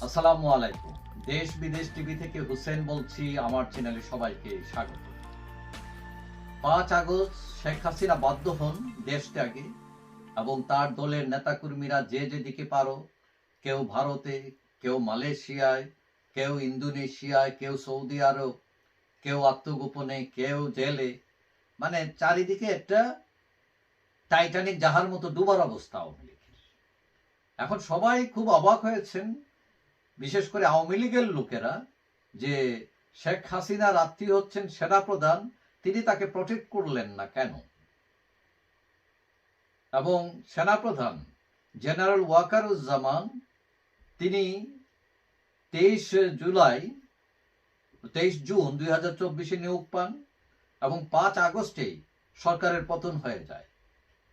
আসসালামু আলাইকুম। দেশ বিদেশ টিভি থেকে হুসেন বলছি। আমার চ্যানেলে সবাইকে স্বাগত। ৫ আগস্ট শেখ হাসিনা বাধ্য হন দেশ ত্যাগে এবং তার দলের নেতাকর্মীরা যে যেদিকে পারো, কেউ ভারতে, কেউ মালয়েশিয়ায়, কেউ ইন্দোনেশিয়ায়, কেউ সৌদি আরব, কেউ আত্মগোপনে, কেউ জেলে, মানে চারিদিকে একটা টাইটানিক জাহাজ মতো ডুবার অবস্থা আওয়ামী লীগের। এখন সবাই খুব অবাক হয়েছেন, বিশেষ করে আওয়ামী লীগের লোকেরা, যে শেখ হাসিনার আত্মীয় হচ্ছেন সেনাপ্রধান, তিনি তাকে প্রটেক্ট করলেন না কেন। এবং সেনাপ্রধান জেনারেল ওয়াকারুজ্জামান তিনি 23 জুন 2024 নিয়োগ পান এবং 5 আগস্টেই সরকারের পতন হয়ে যায়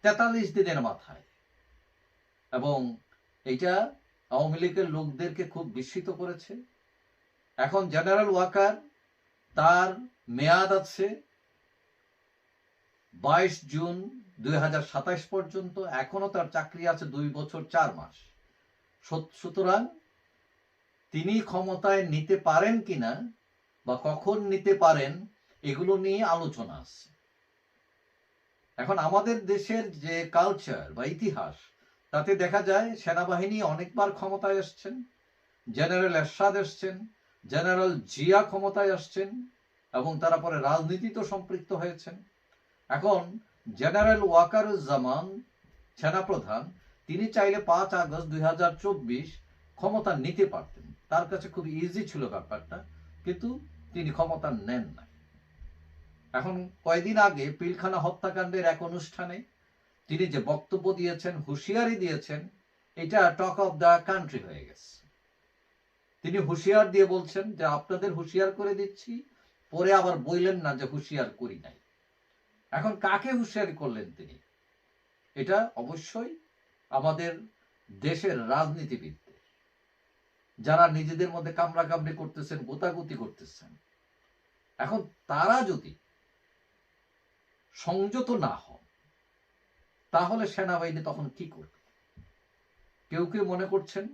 43 দিনের মাথায়। এবং এইটা আওয়ামী লীগের লোকদেরকে খুব বিস্মিত করেছে। এখন জেনারেল ওয়াকার, তার মেয়াদ আছে 22 জুন 2027 পর্যন্ত। এখনো তার চাকরি আছে 2 বছর 4 মাস। সুতরাং তিনি ক্ষমতায় নিতে পারেন কিনা বা কখন নিতে পারেন, এগুলো নিয়ে আলোচনা আছে। এখন আমাদের দেশের যে কালচার বা ইতিহাস, তাতে দেখা যায় সেনাবাহিনী অনেকবার ক্ষমতায় আসছেন, জেনারেল এরশাদ এসছেন, জেনারেল জিয়া ক্ষমতায় আসছেন এবং তারা পরে রাজনীতিতে সম্পৃক্ত হয়েছেন। এখন জেনারেল ওয়াকারুজ্জামান সেনাপ্রধান, তিনি চাইলে 5 আগস্ট 2024 ক্ষমতা নিতে পারতেন। তার কাছে খুব ইজি ছিল ব্যাপারটা, কিন্তু তিনি ক্ষমতা নেন না। এখন কয়েকদিন আগে পিলখানা হত্যাকাণ্ডের এক অনুষ্ঠানে তিনি যে বক্তব্য দিয়েছেন, হুঁশিয়ারি দিয়েছেন, এটা টক অফ দ্য কান্ট্রি হয়ে গেছে। তিনি হুঁশিয়ার দিয়ে বলছেন যে আপনাদের হুঁশিয়ার করে দিচ্ছি, পরে আবার বললেন না যে হুঁশিয়ার করি নাই। এখন কাকে হুঁশিয়ারি করলেন তিনি? এটা অবশ্যই আমাদের দেশের রাজনীতিবিদদের, যারা নিজেদের মধ্যে কামড়াকামড়ি করতেছেন, গোতাগুতি করতেছেন। এখন তারা যদি সংযত না হন, তাহলে সেনাবাহিনী তখন কি করবে? কেউ কেউ মনে করছেন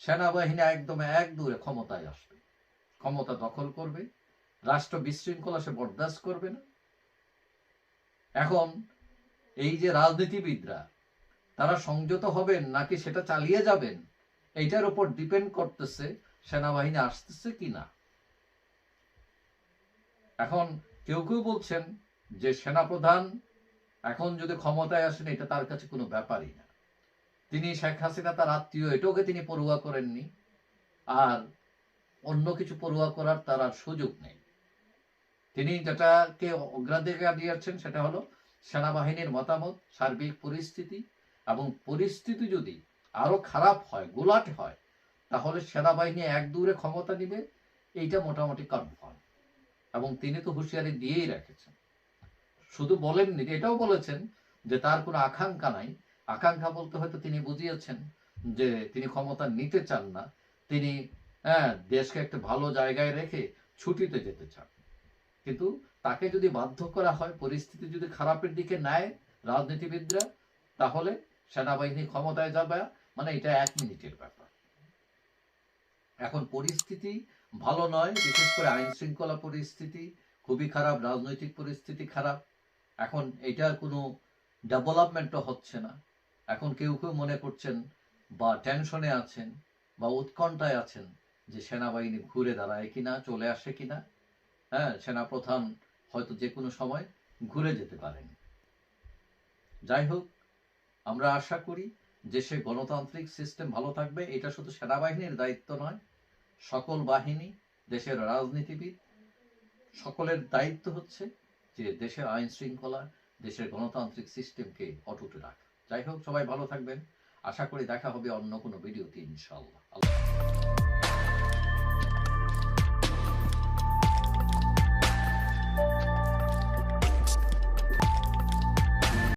সেনাবাহিনী একদম এক দূরে ক্ষমতায় আসবে, ক্ষমতা দখল করবে, রাষ্ট্র বিশৃঙ্খলা সে বরদাস্ত করবে না। এখন এই যে রাজনীতিবিদরা, তারা সংযত হবেন নাকি সেটা চালিয়ে যাবেন, এইটার উপর ডিপেন্ড করতেছে সেনাবাহিনী আসতেছে কিনা। এখন কেউ কেউ বলছেন যে সেনাপ্রধান এখন যদি ক্ষমতায় আসেন, এটা তার কাছে কোনো ব্যাপারই না। তিনি শেখ হাসিনা তার আত্মীয়, এটাকে তিনি পরোয়া করেননি, আর অন্য কিছু পরোয়া করার তার আর সুযোগ নেই। তিনি যেটাকে অগ্রাধিকার দিয়েছেন সেটা হলো সেনাবাহিনীর মতামত, সার্বিক পরিস্থিতি, এবং পরিস্থিতি যদি আরো খারাপ হয়, গোলাট হয়, তাহলে সেনাবাহিনী এক দূরে ক্ষমতা নিবে, এইটা মোটামুটি কনফার্ম। এবং তিনি তো হুঁশিয়ারি দিয়েই রেখেছেন। শুধু বলেননি, এটাও বলেছেন যে তার কোনো আকাঙ্ক্ষা নাই। আকাঙ্ক্ষা বলতে হয়তো তিনি বুঝিয়েছেন যে তিনি ক্ষমতা নিতে চান না, তিনি দেশকে একটা ভালো জায়গায় রেখে ছুটিতে যেতে চান। কিন্তু তাকে যদি বাধ্য করা হয়, পরিস্থিতি যদি খারাপের দিকে নেয় রাজনীতিবিদরা, তাহলে সেনাবাহিনী ক্ষমতায় যাবে, মানে এটা 1 মিনিটের ব্যাপার। এখন পরিস্থিতি ভালো নয়, বিশেষ করে আইন শৃঙ্খলা পরিস্থিতি খুবই খারাপ, রাজনৈতিক পরিস্থিতি খারাপ। এখন এটার কোনো ডেভেলপমেন্টও হচ্ছে না। এখন কেউ কেউ মনে করছেন বা টেনশনে আছেন বা উৎকণ্ঠায় আছেন যে সেনাবাহিনী ঘুরে দাঁড়ায় কিনা, চলে আসে কিনা। সেনাপ্রধান হয়তো যে কোনো সময় ঘুরে যেতে পারেন। যাই হোক, আমরা আশা করি দেশে গণতান্ত্রিক সিস্টেম ভালো থাকবে। এটা শুধু সেনাবাহিনীর দায়িত্ব নয়, সকল বাহিনী, দেশের রাজনীতিবিদ, সকলের দায়িত্ব হচ্ছে যে দেশের আইন শৃঙ্খলা, দেশের গণতান্ত্রিক সিস্টেমকে অটুট রাখা। যাই হোক, সবাই ভালো থাকবেন। আশা করি দেখা হবে অন্য কোনো ভিডিওতে, ইনশাআল্লাহ।